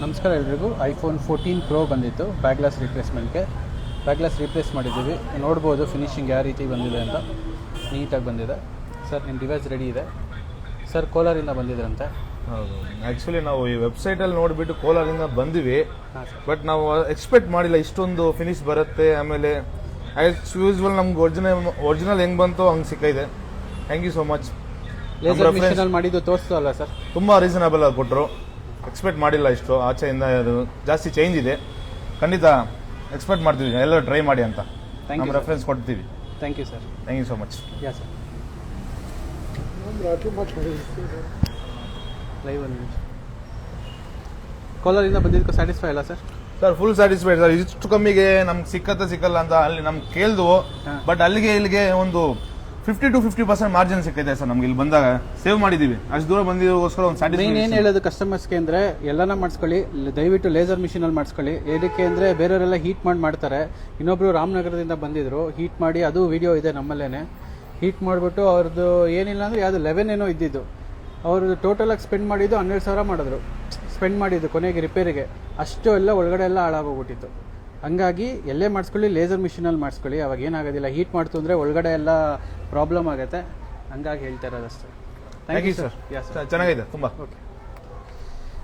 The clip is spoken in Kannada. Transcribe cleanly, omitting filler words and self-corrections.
ನಮಸ್ಕಾರ ಎಲ್ರಿಗೂ. ಐಫೋನ್ 14 ಪ್ರೋ ಬಂದಿತ್ತು ಬ್ಯಾಕ್ ಗ್ಲಾಸ್ ರಿಪ್ಲೇಸ್ಮೆಂಟ್ಗೆ. ಬ್ಯಾಕ್ ಗ್ಲಾಸ್ ರಿಪ್ಲೇಸ್ ಮಾಡಿದ್ದೀವಿ. ನೋಡ್ಬೋದು ಫಿನಿಶಿಂಗ್ ಯಾವ ರೀತಿ ಬಂದಿದೆ ಅಂತ. ನೀಟಾಗಿ ಬಂದಿದೆ ಸರ್. ನಿಮ್ಮ ಡಿವೈಸ್ ರೆಡಿ ಇದೆ ಸರ್. ಕೋಲಾರಿಂದ ಬಂದಿದ್ರಂತೆ. ಹೌದು, ಆ್ಯಕ್ಚುಲಿ ನಾವು ಈ ವೆಬ್ಸೈಟಲ್ಲಿ ನೋಡಿಬಿಟ್ಟು ಕೋಲಾರಿಂದ ಬಂದಿವಿ. ಹಾಂ ಸರ್. ಬಟ್ ನಾವು ಎಕ್ಸ್ಪೆಕ್ಟ್ ಮಾಡಿಲ್ಲ ಇಷ್ಟೊಂದು ಫಿನಿಶ್ ಬರುತ್ತೆ. ಆಮೇಲೆ ಆ್ಯಸ್ ಯೂಸ್ವಲ್ ನಮ್ಗೆ ಒರಿಜಿನಲ್ ಹೆಂಗೆ ಬಂತು ಹಂಗೆ ಸಿಕ್ಕಿದೆ. Thank you so much. Laser ಮಿಷನಲ್ಲಿ ಮಾಡಿದ್ದು ತೋರಿಸ್ತು ಅಲ್ಲ ಸರ್? ತುಂಬ ರೀಸನಬಲ್ ಆಗಿ ಕೊಟ್ಟರು. ಎಕ್ಸ್ಪೆಕ್ಟ್ ಮಾಡಿಲ್ಲ ಇಷ್ಟು ಆಚೆಯಿಂದ ಅದು ಜಾಸ್ತಿ ಚೇಂಜ್ ಇದೆ. ಖಂಡಿತ ಎಕ್ಸ್ಪೆಕ್ಟ್ ಮಾಡ್ತೀವಿ ಎಲ್ಲರೂ ಟ್ರೈ ಮಾಡಿ ಅಂತ ನಮ್ಮ ರೆಫರೆನ್ಸ್ ಕೊಡ್ತೀವಿ. Thank you sir. Thank you so much. Yeah sir. Live ಒಂದು ನಿಮಿಷ. ಕೋಲಾರಿಂದ ಬಂದಿದ್ದಕ್ಕೆ ಸ್ಯಾಟಿಸ್ಫೈ ಅಲ್ಲ sir? Sir full satisfied sir. ಇಷ್ಟು ಕಮ್ಮಿಗೆ ನಮ್ಗೆ ಸಿಕ್ಕಲ್ಲ ಅಂತ ಅಲ್ಲಿ ನಮ್ಗೆ ಕೇಳಿದ್ವು. ಬಟ್ ಅಲ್ಲಿಗೆ ಇಲ್ಲಿಗೆ ಒಂದು 50 to 50% ಮಾರ್ಜಿನ್ ಸಿಕ್ಕಿದೆ ಸರ್. ನಮ್ಗೆ ಇಲ್ಲಿ ಬಂದಾಗ ಸೇವ್ ಮಾಡಿದೀವಿ. ಅಷ್ಟು ದೂರ ಬಂದಿದ್ದಕ್ಕೋಸ್ಕರ ಒಂದು ಮೇನ್ ಏನು ಹೇಳೋದು ಕಸ್ಟಮರ್ಸ್ಗೆ ಅಂದರೆ ಎಲ್ಲನ ಮಾಡಿಸ್ಕೊಳ್ಳಿ, ದಯವಿಟ್ಟು ಲೇಸರ್ ಮಿಷಿನಲ್ಲಿ ಮಾಡಿಸ್ಕೊಳ್ಳಿ. ಏನಕ್ಕೆ ಅಂದರೆ ಬೇರೆಯವರೆಲ್ಲ ಹೀಟ್ ಮಾಡ್ತಾರೆ. ಇನ್ನೊಬ್ರು ರಾಮನಗರದಿಂದ ಬಂದಿದ್ರು, ಹೀಟ್ ಮಾಡಿ, ಅದು ವಿಡಿಯೋ ಇದೆ ನಮ್ಮಲ್ಲೇ. ಹೀಟ್ ಮಾಡಿಬಿಟ್ಟು ಅವ್ರದ್ದು ಏನಿಲ್ಲ ಅಂದರೆ ಯಾವುದು 11 ಏನೋ ಇದ್ದಿದ್ದು, ಅವ್ರದ್ದು ಟೋಟಲಾಗಿ ಸ್ಪೆಂಡ್ ಮಾಡಿದ್ದು 12,000 ಮಾಡಿದ್ರು. ಸ್ಪೆಂಡ್ ಮಾಡಿದ್ದು ಕೊನೆಗೆ ರಿಪೇರಿಗೆ ಅಷ್ಟು ಎಲ್ಲ ಒಳಗಡೆ ಎಲ್ಲ ಹಾಳಾಗೋಗ್ಬಿಟ್ಟಿತ್ತು. ಹಂಗಾಗಿ ಎಲ್ಲೇ ಮಾಡಿಸ್ಕೊಳ್ಳಿ ಲೇಸರ್ ಮಿಷಿನಲ್ಲಿ ಮಾಡಿಸ್ಕೊಳ್ಳಿ. ಅವಾಗ ಏನಾಗೋದಿಲ್ಲ. ಹೀಟ್ ಮಾಡ್ತು ಅಂದರೆ ಒಳಗಡೆ ಎಲ್ಲ ಪ್ರಾಬ್ಲಮ್ ಆಗುತ್ತೆ. ಹಂಗಾಗಿ ಹೇಳ್ತಾ ಇರೋದಷ್ಟೇ. Thank you sir. ಚೆನ್ನಾಗಿದೆ ತುಂಬ. ಓಕೆ.